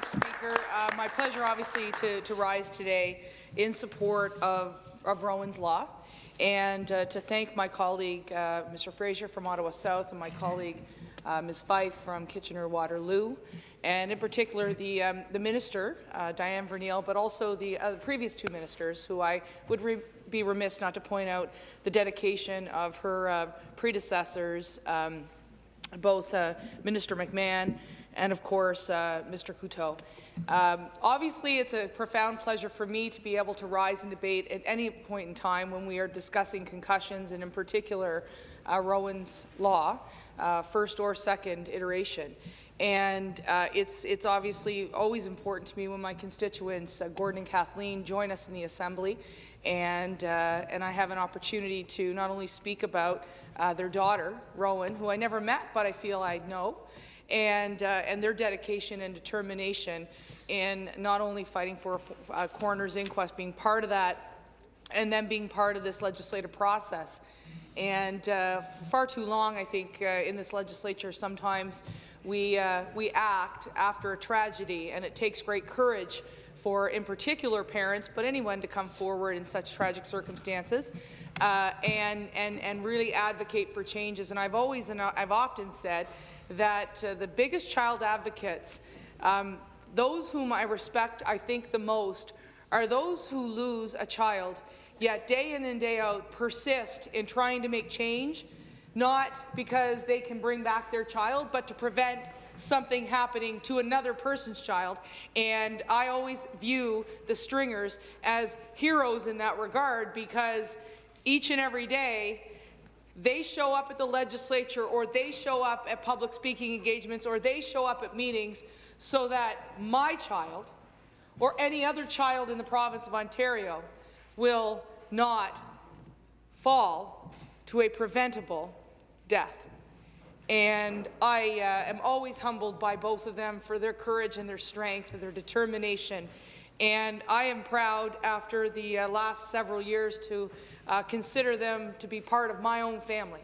Speaker. My pleasure, obviously, to rise today in support of Rowan's Law, and to thank my colleague, Mr. Fraser from Ottawa South, and my colleague, Ms. Fife from Kitchener-Waterloo, and in particular the minister, Diane Verneil, but also the previous two ministers, who I would be remiss not to point out the dedication of her predecessors, both Minister McMahon and, of course, Mr. Couteau. Obviously, it's a profound pleasure for me to be able to rise and debate at any point in time when we are discussing concussions, and in particular, Rowan's Law, first or second iteration. And it's obviously always important to me when my constituents, Gordon and Kathleen, join us in the Assembly, and I have an opportunity to not only speak about their daughter, Rowan, who I never met, but I feel I know, and their dedication and determination in not only fighting for a coroner's inquest, being part of that, and then being part of this legislative process. And far too long, I think, in this legislature, sometimes we act after a tragedy, and it takes great courage for, in particular, parents, but anyone to come forward in such tragic circumstances and really advocate for changes. And I've often said that the biggest child advocates, those whom I respect, I think, the most, are those who lose a child, yet day in and day out persist in trying to make change, not because they can bring back their child, but to prevent something happening to another person's child. And I always view the Stringers as heroes in that regard, because each and every day they show up at the legislature, or they show up at public speaking engagements, or they show up at meetings so that my child or any other child in the province of Ontario will not fall to a preventable death. And I am always humbled by both of them for their courage and their strength and their determination. And I am proud, after the last several years, to consider them to be part of my own family.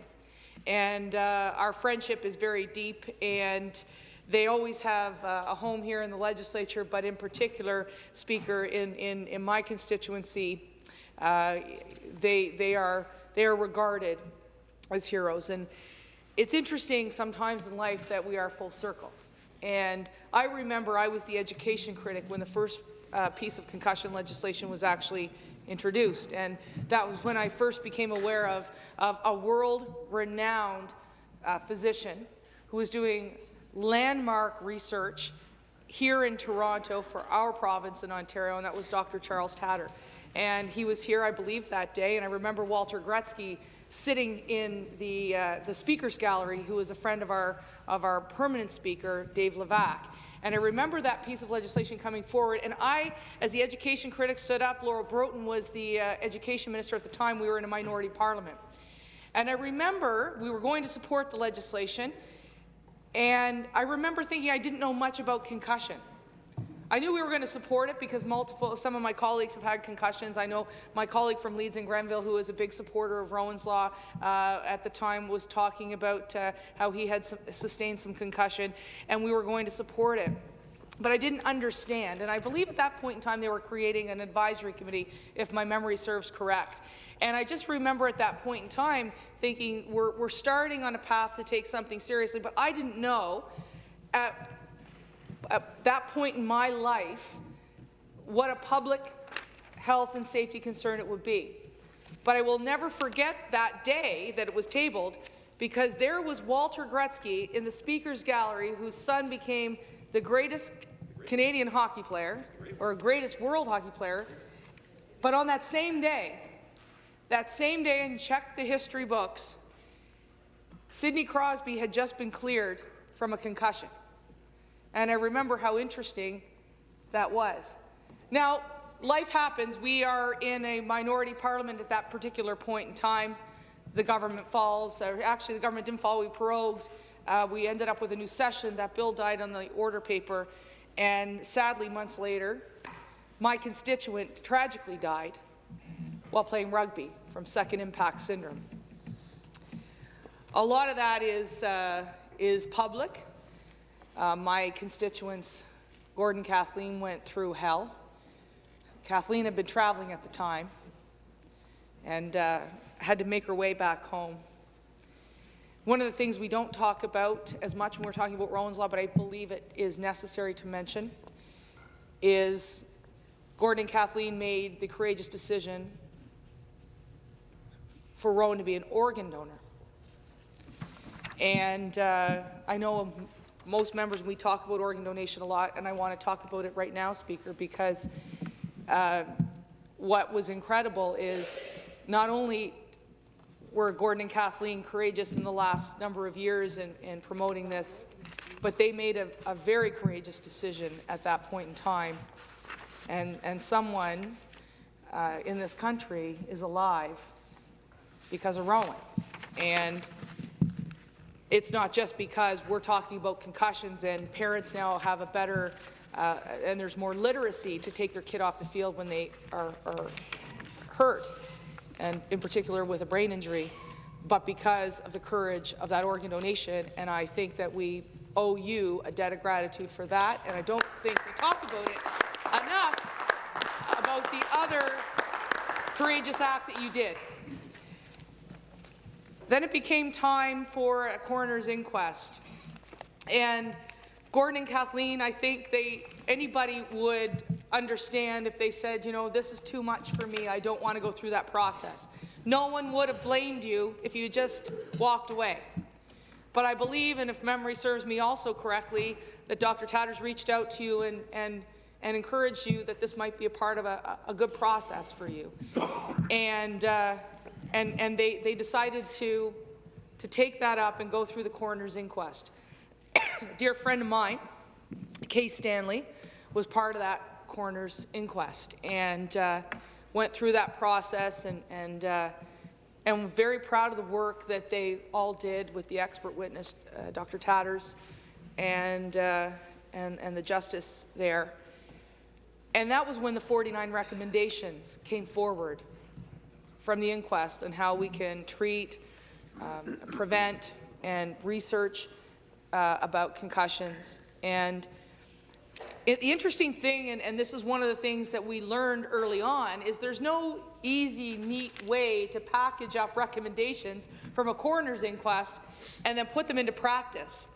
And our friendship is very deep, and they always have a home here in the legislature, but in particular, Speaker, in my constituency, they are regarded as heroes. And it's interesting sometimes in life that we are full circle. And I remember I was the education critic when the first piece of concussion legislation was actually introduced, and that was when I first became aware of a world-renowned physician who was doing landmark research here in Toronto for our province in Ontario, and that was Dr. Charles Tatter. And he was here, I believe, that day, and I remember Walter Gretzky sitting in the Speaker's Gallery, who was a friend of our permanent Speaker, Dave Levac. And I remember that piece of legislation coming forward, and I, as the education critic, stood up. Laura Broughton was the education minister at the time. We were in a minority parliament. And I remember we were going to support the legislation, and I remember thinking I didn't know much about concussion. I knew we were going to support it because some of my colleagues have had concussions. I know my colleague from Leeds and Grenville, who is a big supporter of Rowan's Law at the time, was talking about how he had sustained some concussion, and we were going to support it. But I didn't understand, and I believe at that point in time they were creating an advisory committee, if my memory serves correct. And I just remember at that point in time thinking we're starting on a path to take something seriously, but I didn't know at that point in my life what a public health and safety concern it would be. But I will never forget that day that it was tabled, because there was Walter Gretzky in the Speaker's Gallery, whose son became the greatest Canadian hockey player, or greatest world hockey player. But on that same day, and check the history books, Sidney Crosby had just been cleared from a concussion. And I remember how interesting that was. Now, life happens. We are in a minority parliament at that particular point in time. The government falls. Actually, the government didn't fall. We prorogued. We ended up with a new session. That bill died on the order paper. And sadly, months later, my constituent tragically died while playing rugby from second impact syndrome. A lot of that is public. My constituents Gordon Kathleen went through hell. Kathleen had been traveling at the time and had to make her way back home. One of the things we don't talk about as much when we're talking about Rowan's Law, but I believe it is necessary to mention, is Gordon and Kathleen made the courageous decision for Rowan to be an organ donor. And I know most members, we talk about organ donation a lot, and I want to talk about it right now, Speaker, because what was incredible is not only were Gordon and Kathleen courageous in the last number of years in promoting this, but they made a very courageous decision at that point in time. And someone in this country is alive because of Rowan. And it's not just because we're talking about concussions and parents now have a better, and there's more literacy to take their kid off the field when they are hurt, and in particular with a brain injury, but because of the courage of that organ donation. And I think that we owe you a debt of gratitude for that, and I don't think we talk about it enough about the other courageous act that you did. Then it became time for a coroner's inquest. And Gordon and Kathleen, I think anybody would understand if they said, you know, this is too much for me, I don't want to go through that process. No one would have blamed you if you just walked away. But I believe, and if memory serves me also correctly, that Dr. Tatters reached out to you and encouraged you that this might be a part of a good process for you. And they decided to take that up and go through the coroner's inquest. A dear friend of mine, Kay Stanley, was part of that coroner's inquest and went through that process, and I'm very proud of the work that they all did with the expert witness, Dr. Tatters, and the justice there. And that was when the 49 recommendations came forward from the inquest on how we can treat, prevent, and research about concussions. And the interesting thing, and this is one of the things that we learned early on, is there's no easy, neat way to package up recommendations from a coroner's inquest and then put them into practice.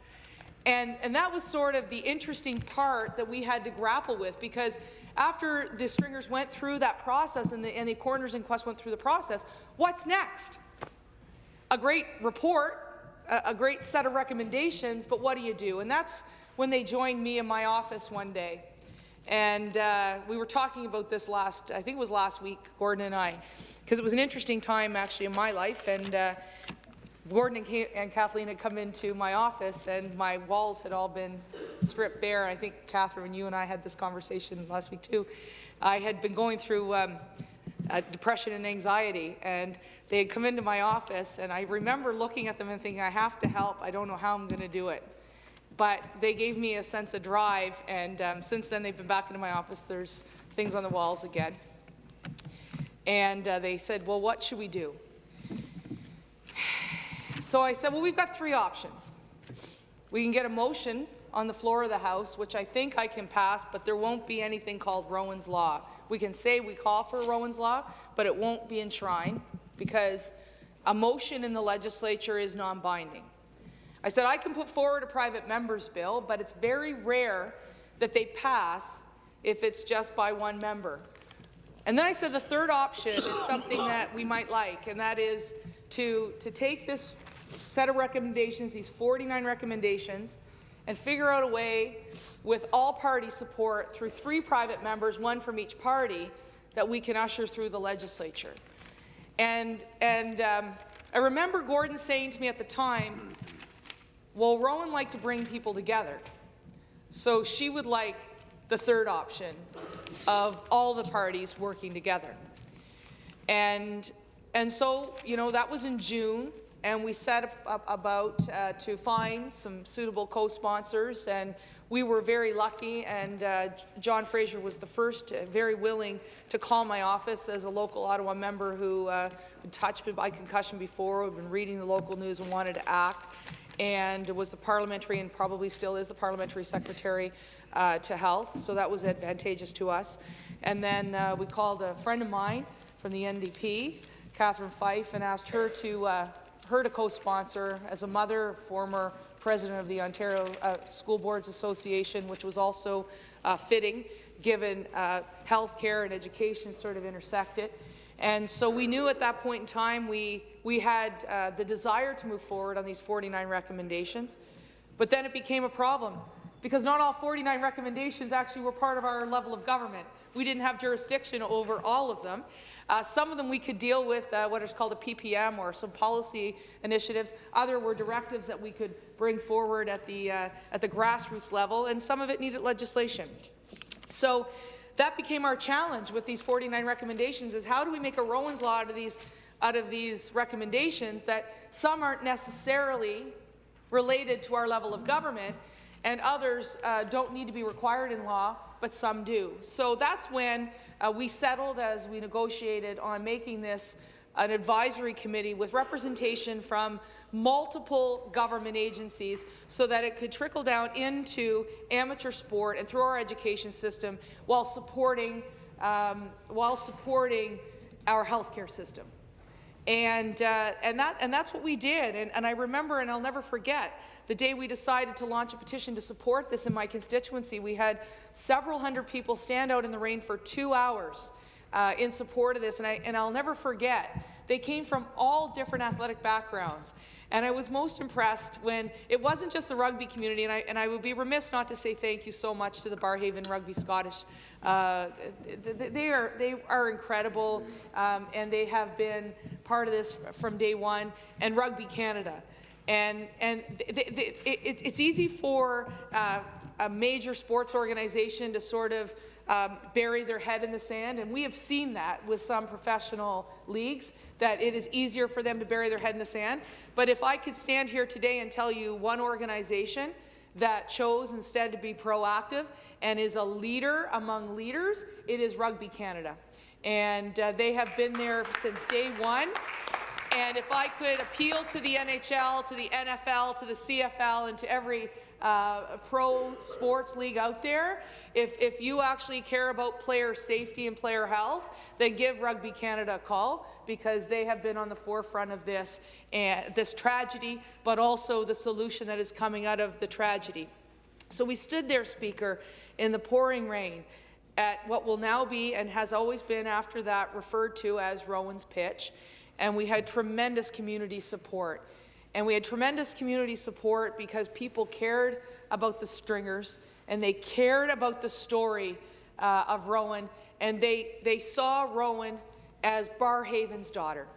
And that was sort of the interesting part that we had to grapple with, because after the Stringers went through that process and the coroner's inquest went through the process, what's next? A great report, a great set of recommendations, but what do? And that's when they joined me in my office one day. And we were talking about this I think it was last week, Gordon and I, because it was an interesting time actually in my life. And Gordon and Kathleen had come into my office, and my walls had all been stripped bare. I think, Catherine, you and I had this conversation last week too. I had been going through depression and anxiety, and they had come into my office, and I remember looking at them and thinking, I have to help. I don't know how I'm going to do it. But they gave me a sense of drive, and since then they've been back into my office. There's things on the walls again. And they said, well, what should we do? So I said, well, we've got three options. We can get a motion on the floor of the House, which I think I can pass, but there won't be anything called Rowan's Law. We can say we call for Rowan's Law, but it won't be enshrined because a motion in the legislature is non-binding. I said I can put forward a private member's bill, but it's very rare that they pass if it's just by one member. And then I said the third option is something that we might like, and that is to take this set of recommendations, these 49 recommendations, and figure out a way with all party support through 3 private members, 1 from each party, that we can usher through the legislature. And I remember Gordon saying to me at the time, well, Rowan liked to bring people together, so she would like the third option of all the parties working together. And so, you know, that was in June, and we set about to find some suitable co-sponsors, and we were very lucky, and John Fraser was the first, very willing to call my office as a local Ottawa member who had touched by concussion before, had been reading the local news and wanted to act, and was the parliamentary, and probably still is the parliamentary secretary to health, so that was advantageous to us. And then we called a friend of mine from the NDP, Catherine Fife, and asked her to co-sponsor as a mother, former president of the Ontario School Boards Association, which was also fitting, given health care and education sort of intersected. And so we knew at that point in time we had the desire to move forward on these 49 recommendations, but then it became a problem because not all 49 recommendations actually were part of our level of government. We didn't have jurisdiction over all of them. Some of them we could deal with what is called a PPM or some policy initiatives. Other were directives that we could bring forward at the grassroots level, and some of it needed legislation. So that became our challenge with these 49 recommendations: is how do we make a Rowan's Law out of these recommendations that some aren't necessarily related to our level of government, and others don't need to be required in law, but some do. So that's when we settled, as we negotiated, on making this an advisory committee with representation from multiple government agencies so that it could trickle down into amateur sport and through our education system while supporting our healthcare system. And that's what we did. And I remember, and I'll never forget, the day we decided to launch a petition to support this in my constituency. We had several hundred people stand out in the rain for 2 hours in support of this, and I'll never forget. They came from all different athletic backgrounds, and I was most impressed when it wasn't just the rugby community, and I would be remiss not to say thank you so much to the Barrhaven Rugby Scottish. They are incredible, and they have been part of this from day one, and Rugby Canada. And it's easy for a major sports organization to sort of bury their head in the sand, and we have seen that with some professional leagues, that it is easier for them to bury their head in the sand. But if I could stand here today and tell you one organization that chose instead to be proactive and is a leader among leaders, it is Rugby Canada. And they have been there since day one. And if I could appeal to the NHL, to the NFL, to the CFL, and to every pro sports league out there, if you actually care about player safety and player health, then give Rugby Canada a call, because they have been on the forefront of this tragedy, but also the solution that is coming out of the tragedy. So we stood there, Speaker, in the pouring rain at what will now be, and has always been after that, referred to as Rowan's Pitch. And we had tremendous community support. And we had tremendous community support because people cared about the Stringers, and they cared about the story of Rowan, and they saw Rowan as Barrhaven's daughter.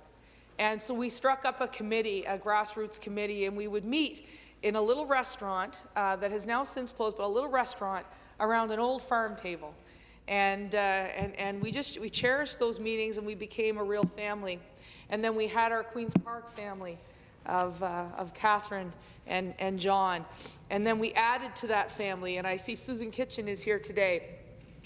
And so we struck up a committee, a grassroots committee, and we would meet in a little restaurant that has now since closed, but a little restaurant around an old farm table. And we cherished those meetings, and we became a real family. And then we had our Queen's Park family of Catherine and John. And then we added to that family, and I see Susan Kitchen is here today.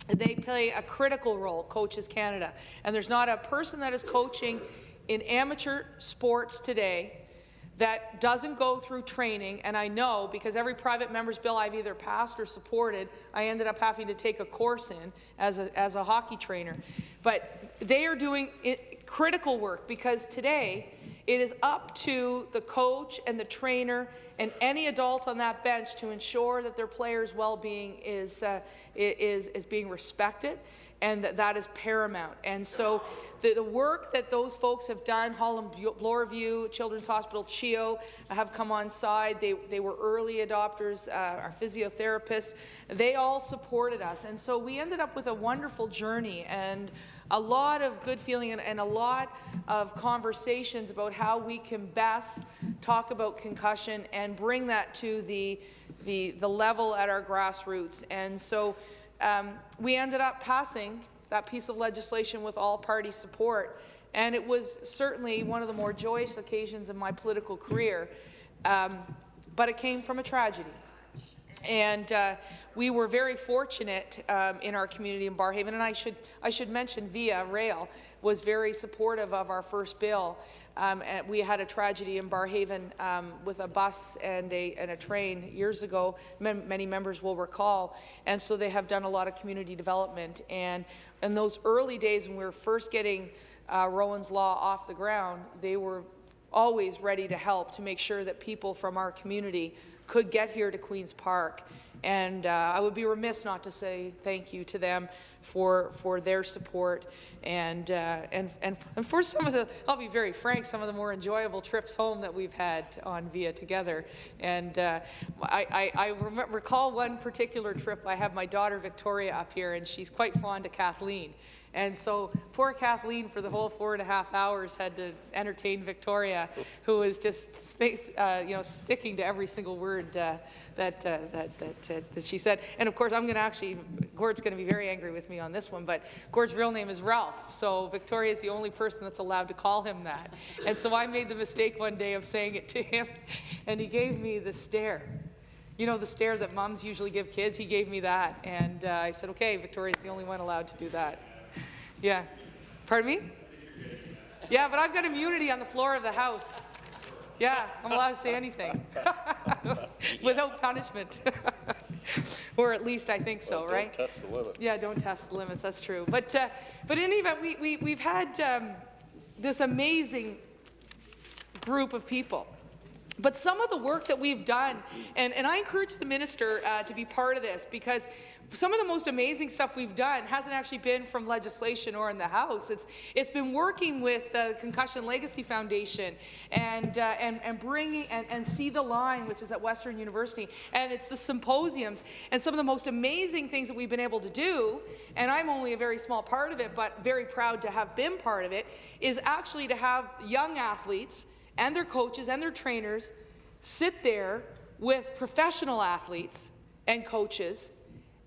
They play a critical role, Coaches Canada. And there's not a person that is coaching in amateur sports today that doesn't go through training, and I know, because every private member's bill I've either passed or supported, I ended up having to take a course in as a hockey trainer. But they are doing critical work, because today it is up to the coach and the trainer and any adult on that bench to ensure that their players' well-being is being respected, and that is paramount. And so the work that those folks have done, Holland Bloorview, Children's Hospital CHEO, have come on side. They were early adopters, our physiotherapists. They all supported us. And so we ended up with a wonderful journey and a lot of good feeling and a lot of conversations about how we can best talk about concussion and bring that to the level at our grassroots. And so we ended up passing that piece of legislation with all-party support, and it was certainly one of the more joyous occasions in my political career, but it came from a tragedy. And we were very fortunate in our community in Barrhaven, and I should mention Via Rail was very supportive of our first bill. And we had a tragedy in Barrhaven with a bus and a train years ago. Many members will recall, and so they have done a lot of community development. And in those early days when we were first getting Rowan's Law off the ground, they were always ready to help to make sure that people from our community could get here to Queen's Park. And I would be remiss not to say thank you to them for their support and for some of the, I'll be very frank, some of the more enjoyable trips home that we've had on Via together. And I recall one particular trip. I have my daughter Victoria up here, and she's quite fond of Kathleen. And so poor Kathleen, for the whole 4.5 hours, had to entertain Victoria, who was just sticking to every single word that she said. And of course, Gord's going to be very angry with me on this one, but Gord's real name is Ralph, so Victoria is the only person that's allowed to call him that. And so I made the mistake one day of saying it to him, and he gave me the stare. You know, the stare that moms usually give kids? He gave me that, and I said, okay, Victoria's the only one allowed to do that. Yeah. Pardon me? Yeah, but I've got immunity on the floor of the House. Yeah, I'm allowed to say anything without punishment. Or at least I think so, well, right? Don't test the limits. Yeah, don't test the limits, that's true. But in any event, we've had this amazing group of people. But some of the work that we've done, and I encourage the minister to be part of this, because some of the most amazing stuff we've done hasn't actually been from legislation or in the House. It's been working with the Concussion Legacy Foundation and bringing and See the Line, which is at Western University, and it's the symposiums. And some of the most amazing things that we've been able to do, and I'm only a very small part of it, but very proud to have been part of it, is actually to have young athletes and their coaches and their trainers sit there with professional athletes and coaches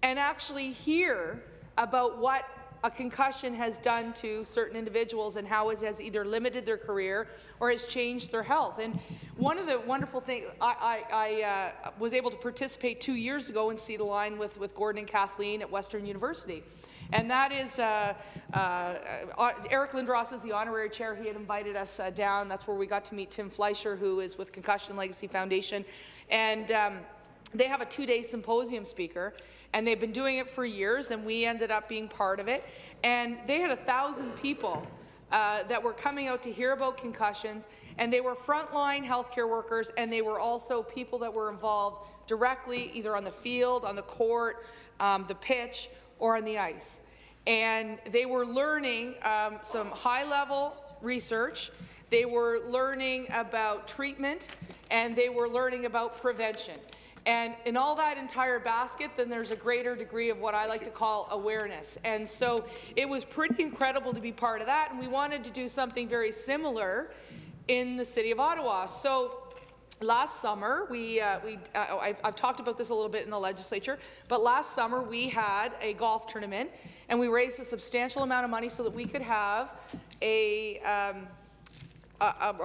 and actually hear about what a concussion has done to certain individuals and how it has either limited their career or has changed their health. And one of the wonderful things, I was able to participate 2 years ago in See the Line with Gordon and Kathleen at Western University. And that is, Eric Lindros is the honorary chair. He had invited us down. That's where we got to meet Tim Fleischer, who is with Concussion Legacy Foundation. And they have a 2-day symposium speaker, and they've been doing it for years, and we ended up being part of it. And they had 1,000 people that were coming out to hear about concussions, and they were frontline healthcare workers, and they were also people that were involved directly either on the field, on the court, the pitch, or on the ice. And they were learning some high-level research, they were learning about treatment, and they were learning about prevention. And in all that entire basket, then there's a greater degree of what I like to call awareness. And so it was pretty incredible to be part of that, and we wanted to do something very similar in the City of Ottawa. So last summer, I've talked about this a little bit in the legislature, but last summer we had a golf tournament, and we raised a substantial amount of money so that we could have a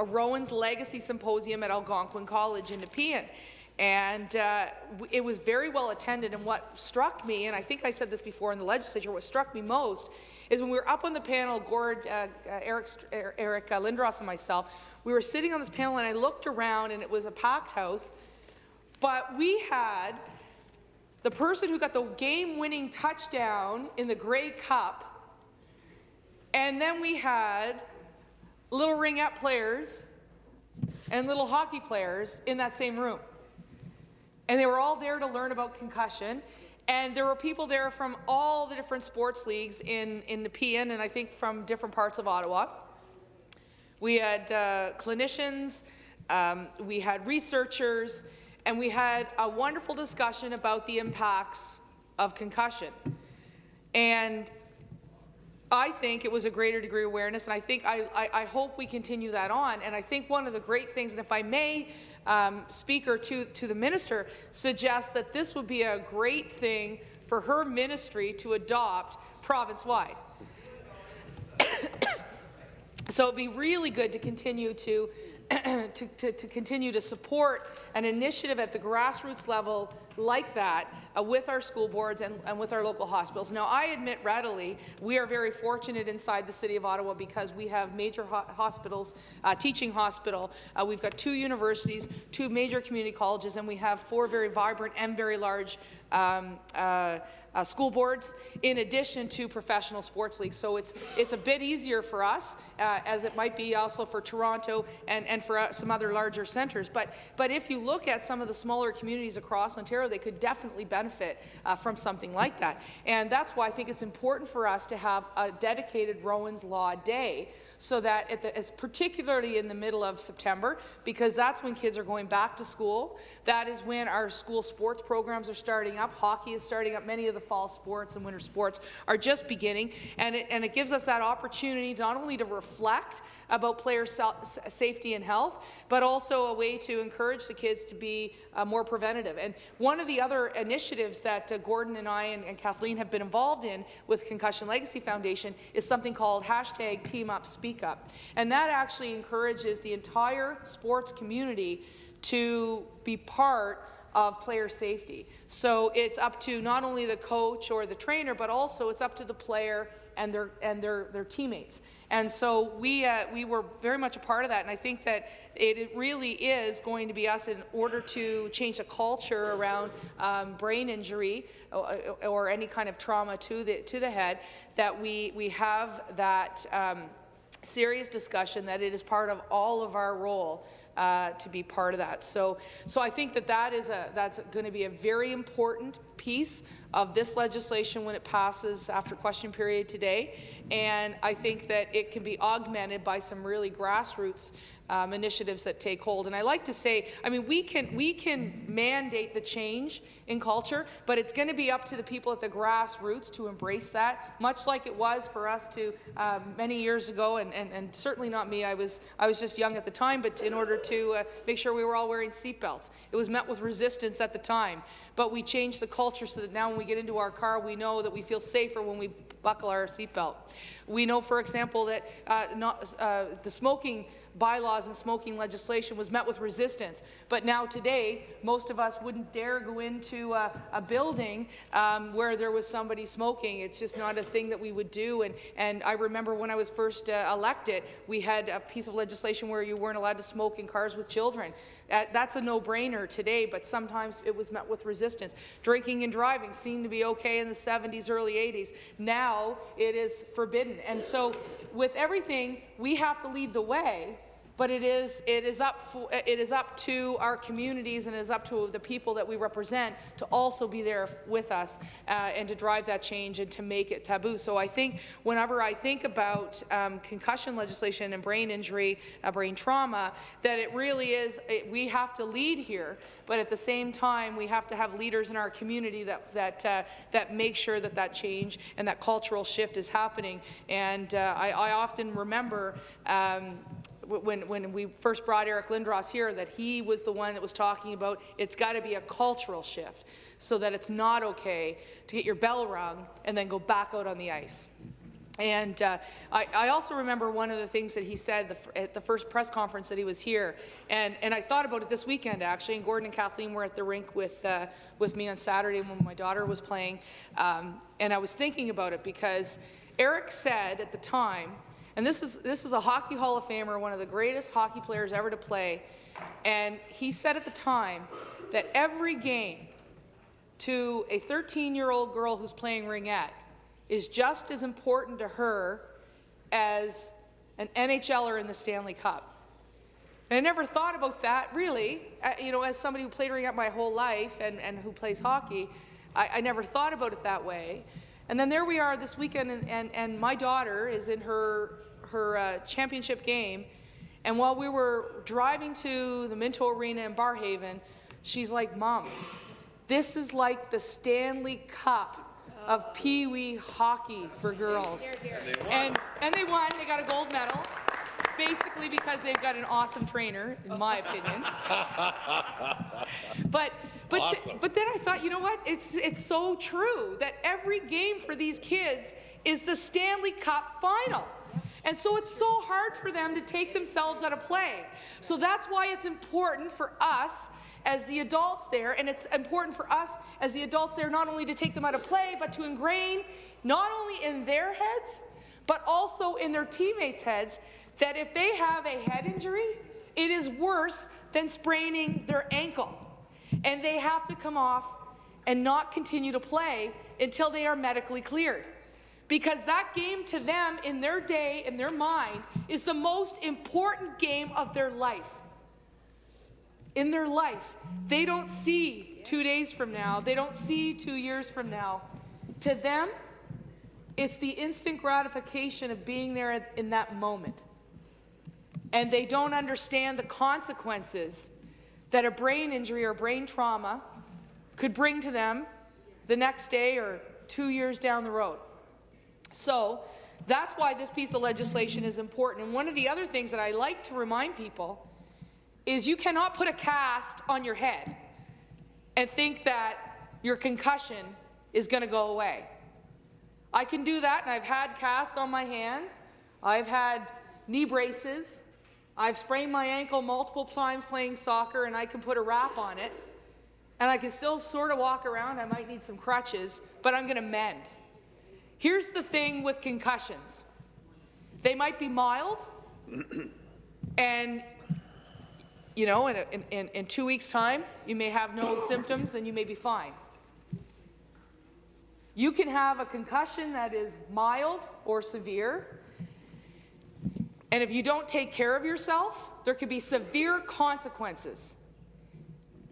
Rowan's Legacy Symposium at Algonquin College in Nepean. And it was very well attended, and what struck me, and I think I said this before in the legislature, what struck me most is when we were up on the panel, Gord, Eric Lindros and myself, we were sitting on this panel, and I looked around, and it was a packed house, but we had the person who got the game-winning touchdown in the Grey Cup, and then we had little ringette players and little hockey players in that same room. And they were all there to learn about concussion, and there were people there from all the different sports leagues in Nepean, and I think from different parts of Ottawa. We had clinicians, we had researchers, and we had a wonderful discussion about the impacts of concussion. And I think it was a greater degree of awareness, and I think I hope we continue that on. And I think one of the great things, and if I may, Speaker, to the minister, suggests that this would be a great thing for her ministry to adopt province-wide. So it'd be really good to continue to to continue to support an initiative at the grassroots level like that with our school boards and with our local hospitals. Now, I admit readily, we are very fortunate inside the City of Ottawa because we have major hospitals, teaching hospital, we've got 2 universities, 2 major community colleges, and we have 4 very vibrant and very large school boards, in addition to professional sports leagues. So it's a bit easier for us, as it might be also for Toronto and for some other larger centres. But if you look at some of the smaller communities across Ontario, they could definitely benefit from something like that. And that's why I think it's important for us to have a dedicated Rowan's Law Day, so that it's particularly in the middle of September, because that's when kids are going back to school. That is when our school sports programs are starting up. Hockey is starting up. Many of the fall sports and winter sports are just beginning, and it gives us that opportunity not only to reflect about player safety and health, but also a way to encourage the kids to be more preventative. And one of the other initiatives that Gordon and I and Kathleen have been involved in with Concussion Legacy Foundation is something called #TeamUpSpeakUp, and that actually encourages the entire sports community to be part of player safety. So it's up to not only the coach or the trainer, but also it's up to the player and their teammates. And so we were very much a part of that, and I think that it really is going to be us, in order to change the culture around brain injury or any kind of trauma to the head, that we have that serious discussion, that it is part of all of our role to be part of that. So I think that's going to be a very important piece of this legislation when it passes after question period today, and I think that it can be augmented by some really grassroots initiatives that take hold. And I like to say, I mean, we can mandate the change in culture, but it's going to be up to the people at the grassroots to embrace that, much like it was for us to many years ago, and certainly not me. I was just young at the time, but in order to make sure we were all wearing seatbelts, it was met with resistance at the time. But we changed the culture so that now when we get into our car, we know that we feel safer when we buckle our seatbelt. We know, for example, that the smoking bylaws and smoking legislation was met with resistance, but now today most of us wouldn't dare go into a building where there was somebody smoking. It's just not a thing that we would do. And I remember when I was first elected, we had a piece of legislation where you weren't allowed to smoke in cars with children. That's a no-brainer today, but sometimes it was met with resistance. Drinking and driving seemed to be okay in the 70s, early 80s. Now it is forbidden. And so with everything, we have to lead the way, but it is up to our communities, and it is up to the people that we represent to also be there with us and to drive that change and to make it taboo. So I think whenever I think about concussion legislation and brain injury, brain trauma, that it really is, we have to lead here, but at the same time we have to have leaders in our community that make sure that change and that cultural shift is happening. And I often remember when we first brought Eric Lindros here, that he was the one that was talking about it's got to be a cultural shift, so that it's not okay to get your bell rung and then go back out on the ice. And I also remember one of the things that he said at the first press conference that he was here, and I thought about it this weekend actually, and Gordon and Kathleen were at the rink with me on Saturday when my daughter was playing, and I was thinking about it because Eric said at the time, and this is a Hockey Hall of Famer, one of the greatest hockey players ever to play, and he said at the time that every game to a 13-year-old girl who's playing ringette is just as important to her as an NHLer in the Stanley Cup. And I never thought about that, really. As somebody who played ringette my whole life and who plays hockey, I never thought about it that way. And then there we are this weekend, and my daughter is in her championship game, and while we were driving to the Minto Arena in Barrhaven, she's like, "Mom, this is like the Stanley Cup of Pee-wee hockey for girls." And they won. They got a gold medal, basically because they've got an awesome trainer, in my opinion. But then I thought, you know what? It's so true that every game for these kids is the Stanley Cup final. And so it's so hard for them to take themselves out of play. So that's why it's important for us as the adults there, and it's important for us as the adults there not only to take them out of play, but to ingrain not only in their heads, but also in their teammates' heads, that if they have a head injury, it is worse than spraining their ankle. And they have to come off and not continue to play until they are medically cleared. Because that game to them, in their day, in their mind, is the most important game of their life. In their life. They don't see 2 days from now. They don't see 2 years from now. To them, it's the instant gratification of being there in that moment. And they don't understand the consequences that a brain injury or brain trauma could bring to them the next day or 2 years down the road. So that's why this piece of legislation is important. And one of the other things that I like to remind people is you cannot put a cast on your head and think that your concussion is going to go away. I can do that, and I've had casts on my hand. I've had knee braces. I've sprained my ankle multiple times playing soccer, and I can put a wrap on it. And I can still sort of walk around. I might need some crutches, but I'm going to mend. Here's the thing with concussions. They might be mild, and you know, in 2 weeks' time, you may have no symptoms and you may be fine. You can have a concussion that is mild or severe, and if you don't take care of yourself, there could be severe consequences.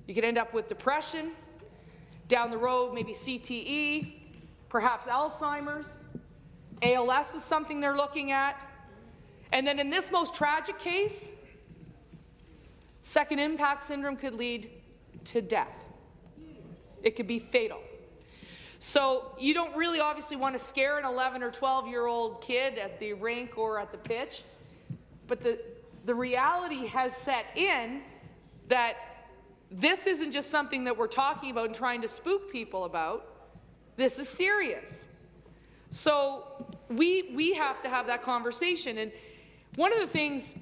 You could end up with depression, down the road maybe CTE, perhaps Alzheimer's. ALS is something they're looking at. And then in this most tragic case, second impact syndrome could lead to death. It could be fatal. So you don't really obviously want to scare an 11 or 12-year-old kid at the rink or at the pitch, but the reality has set in that this isn't just something that we're talking about and trying to spook people about. This is serious. So we have to have that conversation. And one of the things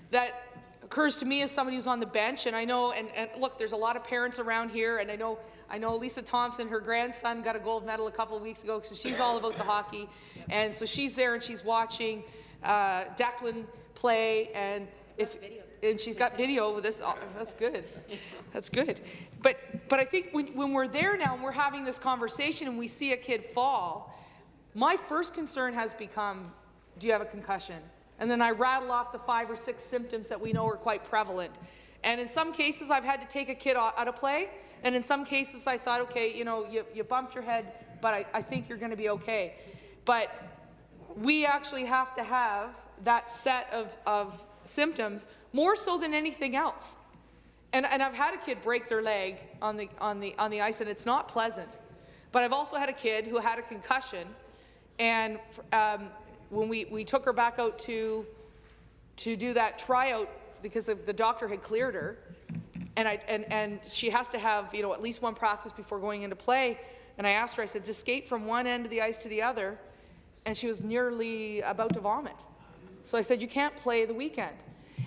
that occurs to me as somebody who's on the bench, and I know, and look, there's a lot of parents around here, and I know Lisa Thompson, her grandson got a gold medal a couple of weeks ago, so she's all about the hockey. And so she's there and she's watching Declan play, and she's got video of this. Oh, that's good. That's good. But I think when we're there now and we're having this conversation and we see a kid fall, my first concern has become, do you have a concussion? And then I rattle off the 5 or 6 symptoms that we know are quite prevalent. And in some cases, I've had to take a kid out of play. And in some cases, I thought, okay, you know, you bumped your head, but I think you're going to be okay. But we actually have to have that set of symptoms more so than anything else. And I've had a kid break their leg on the ice, and it's not pleasant. But I've also had a kid who had a concussion, and when we took her back out to do that tryout because the doctor had cleared her, and she has to have, you know, at least one practice before going into play. And I asked her, I said, just skate from one end of the ice to the other, and she was nearly about to vomit. So I said, you can't play the weekend.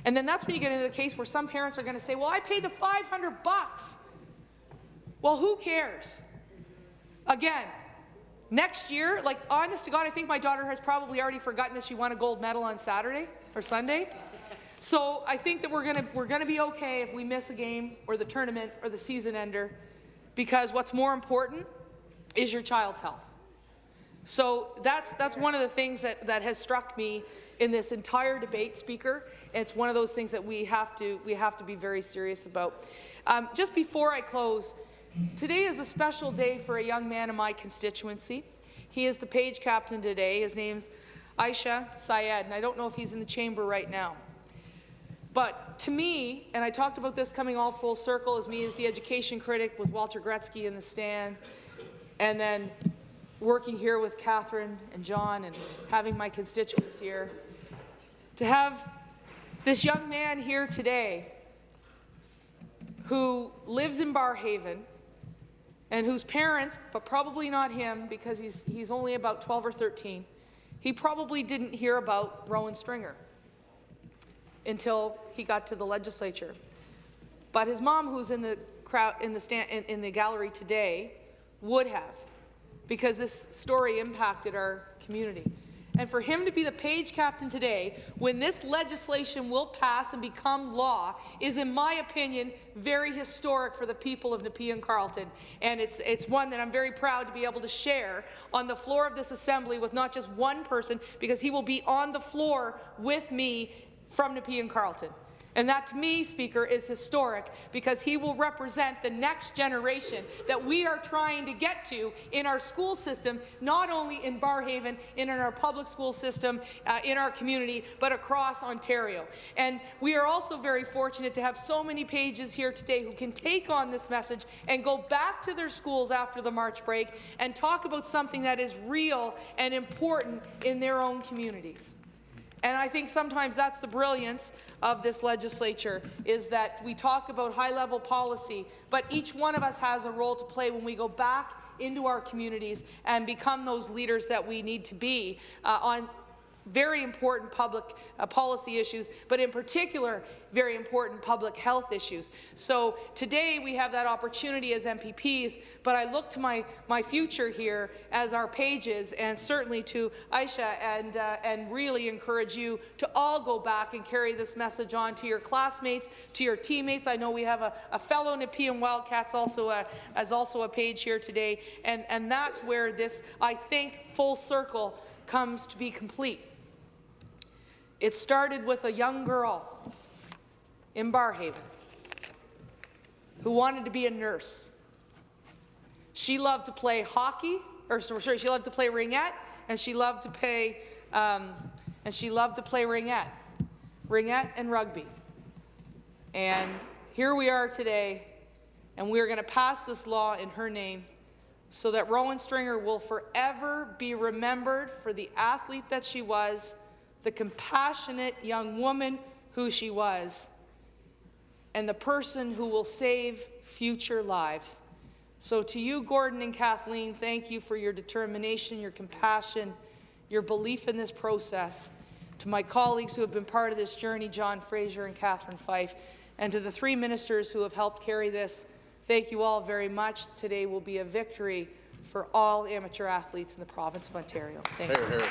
And then that's when you get into the case where some parents are going to say, well, I paid the $500. Well, who cares? Again, next year, like, honest to God, I think my daughter has probably already forgotten that she won a gold medal on Saturday or Sunday. So I think that we're gonna be okay if we miss a game or the tournament or the season ender, because what's more important is your child's health. So that's one of the things that has struck me in this entire debate, Speaker. And it's one of those things that we have to be very serious about. Just before I close, today is a special day for a young man in my constituency. He is the page captain today. His name's Aisha Syed, and I don't know if he's in the chamber right now. But to me, and I talked about this coming all full circle, as me as the education critic with Walter Gretzky in the stand, and then working here with Catherine and John and having my constituents here, to have this young man here today who lives in Barrhaven and whose parents, but probably not him because he's only about 12 or 13, he probably didn't hear about Rowan Stringer until he got to the legislature. But his mom, who's in the crowd, in the gallery today, would have, because this story impacted our community. And for him to be the page captain today, when this legislation will pass and become law, is, in my opinion, very historic for the people of Nepean Carleton. And it's one that I'm very proud to be able to share on the floor of this assembly with not just one person, because he will be on the floor with me from Nepean Carleton. And that, to me, Speaker, is historic, because he will represent the next generation that we are trying to get to in our school system, not only in Barrhaven, in our public school system, in our community, but across Ontario. And we are also very fortunate to have so many pages here today who can take on this message and go back to their schools after the March break and talk about something that is real and important in their own communities. And I think sometimes that's the brilliance of this legislature, is that we talk about high-level policy, but each one of us has a role to play when we go back into our communities and become those leaders that we need to be on very important public policy issues, but in particular, very important public health issues. So today we have that opportunity as MPPs, but I look to my future here as our pages, and certainly to Aisha, and really encourage you to all go back and carry this message on to your classmates, to your teammates. I know we have a fellow Nepean Wildcats also as a page here today, and that's where this, I think, full circle comes to be complete. It started with a young girl in Barrhaven who wanted to be a nurse. She loved to play hockey, she loved to play ringette, and she loved to play ringette and rugby. And here we are today, and we are going to pass this law in her name, so that Rowan Stringer will forever be remembered for the athlete that she was, the compassionate young woman who she was, and the person who will save future lives. So to you, Gordon and Kathleen, thank you for your determination, your compassion, your belief in this process. To my colleagues who have been part of this journey, John Fraser and Catherine Fife, and to the three ministers who have helped carry this, thank you all very much. Today will be a victory for all amateur athletes in the province of Ontario. Thank you.